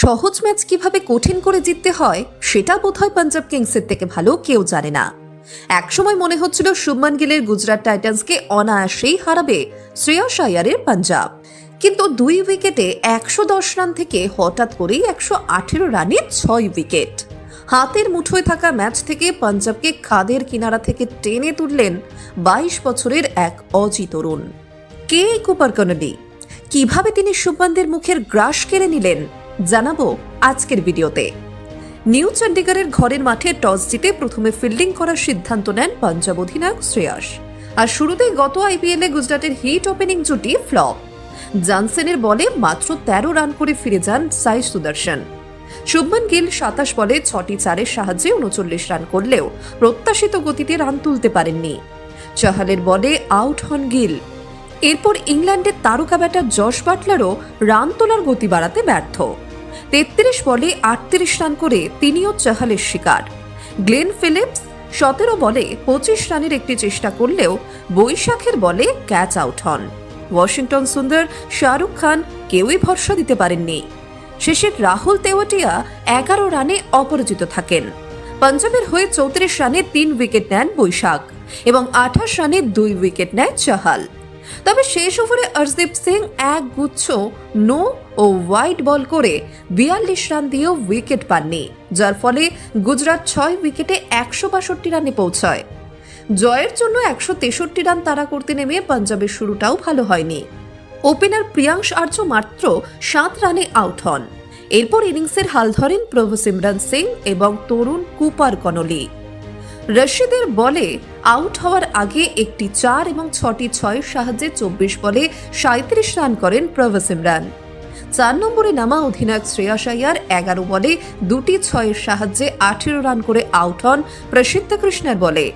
সহজ ম্যাচ কিভাবে কঠিন করে জিততে হয় সেটা বোধহয় পাঞ্জাব কিংসের থেকে ভালো কেউ জানে না। একসময় মনে হচ্ছিল শুভমান গিলের গুজরাট টাইটান্সকে অনায়াসেই হারাবে শ্রেয়স আইয়ারের পাঞ্জাব, কিন্তু 2 উইকেটে 110 রান থেকে হঠাৎ করেই 118 রানে 6 উইকেট। হাতের মুঠোয় থাকা ম্যাচ থেকে পাঞ্জাবকে খাদের কিনারা থেকে টেনে তুললেন 22 বছরের এক অজি তরুণ। কে কুপার কনলি? কিভাবে তিনি শুভমানদের মুখের গ্রাস কেড়ে নিলেন জানাবো আজকের ভিডিওতে। নিউ চণ্ডীগড়ের ঘরের মাঠে টস জিতে প্রথমে ফিল্ডিং করার সিদ্ধান্ত নেন পাঞ্জাব অধিনায়ক শ্রেয়স। আর শুরুতেই গত আইপিএলে গুজরাটের হিট ওপেনিং জুটি ফ্লপ। জনসনের বলে মাত্র 13 রান করে ফিরে যান সাই সুদর্শন। শুভমান গিল 27 বলে 6টি চারের সাহায্যে 39 রান করলেও প্রত্যাশিত গতিতে রান তুলতে পারেননি। চাহালের বলে আউট হন গিল। এরপর ইংল্যান্ডের তারকা ব্যাটার জশ বাটলারও রান তোলার গতি বাড়াতে ব্যর্থ। 33 বলে 38 রান করে তিনিও চাহালের শিকার। গ্লেন ফিলিপস 17 বলে 25 রানের একটি চেষ্টা করলেও বৈশাখের বলে ক্যাচ আউট হন। ওয়াশিংটন সুন্দর, শাহরুখ খান কেউই ভরসা দিতে পারেননি। শেষে রাহুল তেওয়াটিয়া 11 রানে অপরাজিত থাকেন। পাঞ্জাবের হয়ে 34 রানে 3 উইকেট নেন বৈশাখ এবং 28 রানে 2 উইকেট নেয় চাহাল। তবে শেষ ওভারে অর্শদীপ সিং এক গুচ্ছ নো ও ওয়াইড বল করে 42 রান দিয়েও উইকেট পাননি, যার ফলে গুজরাট 6 উইকেটে 162 রানে পৌঁছায়। জয়ের জন্য 163 রান তাড়া করতে নেমে পাঞ্জাবের শুরুটাও ভালো হয়নি। ওপেনার প্রিয়াংশ আর্য মাত্র 7 রানে আউট হন। এরপর ইনিংসের হাল ধরেন প্রভু সিমরন সিং এবং তরুণ কুপার কনলি। রশিদের বলে আউট হওয়ার আগে একটি 4 এবং 6টি 6-এর সাহায্যে 24 বলে 37 রান করেন প্রভু সিমরন। 4 নম্বরে নামা অধিনায়ক শ্রেয়স আইয়ার 11 বলে 2টি 6-এর সাহায্যে 18 রান করে আউট হন প্রসিদ্ধ কৃষ্ণের বলে।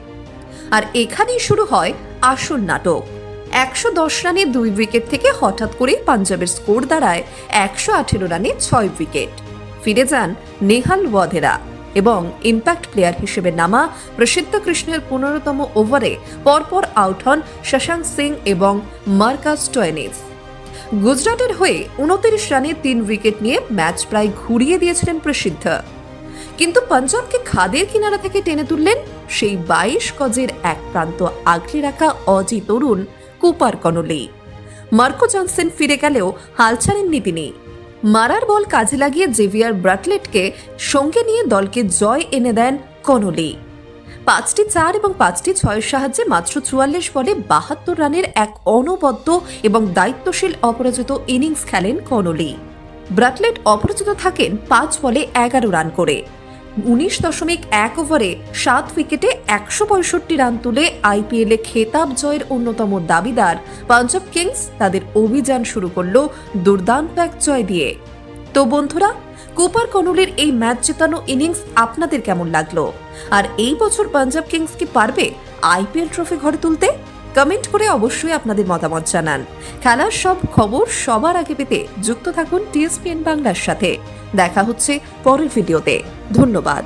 আর এখানেই শুরু হয় আসল নাটক। 110 রানে 2 উইকেট থেকে হঠাৎ করে পাঞ্জাবের স্কোর দাঁড়ায় 118 রানে 6 উইকেট। ফিরে যান নেহাল ওয়াধেরা এবং ইম্প্যাক্ট প্লেয়ার হিসেবে নামা প্রসিদ্ধ কৃষ্ণের 15তম ওভারে পরপর আউট হন শশাঙ্ক সিং এবং মার্কাস স্টোয়নিস। গুজরাটের হয়ে 29 রানে 3 উইকেট নিয়ে ম্যাচ প্রায় ঘুরিয়ে দিয়েছিলেন প্রসিদ্ধ, কিন্তু পাঞ্জাবকে খাদের কিনারা থেকে টেনে তুললেন সেই 22 গজের এক প্রান্ত আগলে রাখা অজি তরুণ কুপার কনলি। মার্কো জনসন ফিরে গেলেও হাল ছাড়েননি তিনি। মারার বল কাজে লাগিয়ে জেভিয়ার ব্রাটলেটকে সঙ্গে নিয়ে দলকে জয় এনে দেন কনলি। 5টি 4 এবং 5টি 6-এর সাহায্যে মাত্র 44 বলে 72 রানের এক অনবদ্য এবং দায়িত্বশীল অপরাজিত ইনিংস খেলেন কনলি। ব্রাটলেট অপরাজিত থাকেন 5 বলে 11 রান করে। 19.1 ওভারে 7 উইকেটে 165 রান তুলে আইপিএলে খেতাব জয়ের অন্যতম দাবিদার পাঞ্জাব কিংস তাদের অভিযান শুরু করলো দুর্দান্ত এক জয় দিয়ে। তো বন্ধুরা, কুপার কনলির এই ম্যাচ জেতানো ইনিংস আপনাদের কেমন লাগলো? আর এই বছর পাঞ্জাব কিংস কি পারবে আইপিএল ট্রফি ঘরে তুলতে? কমেন্ট করে অবশ্যই আপনাদের মতামত জানান। খেলার সব খবর সবার আগে পেতে যুক্ত থাকুন টিএসপিএন বাংলার সাথে। দেখা হচ্ছে পরের ভিডিওতে। ধন্যবাদ।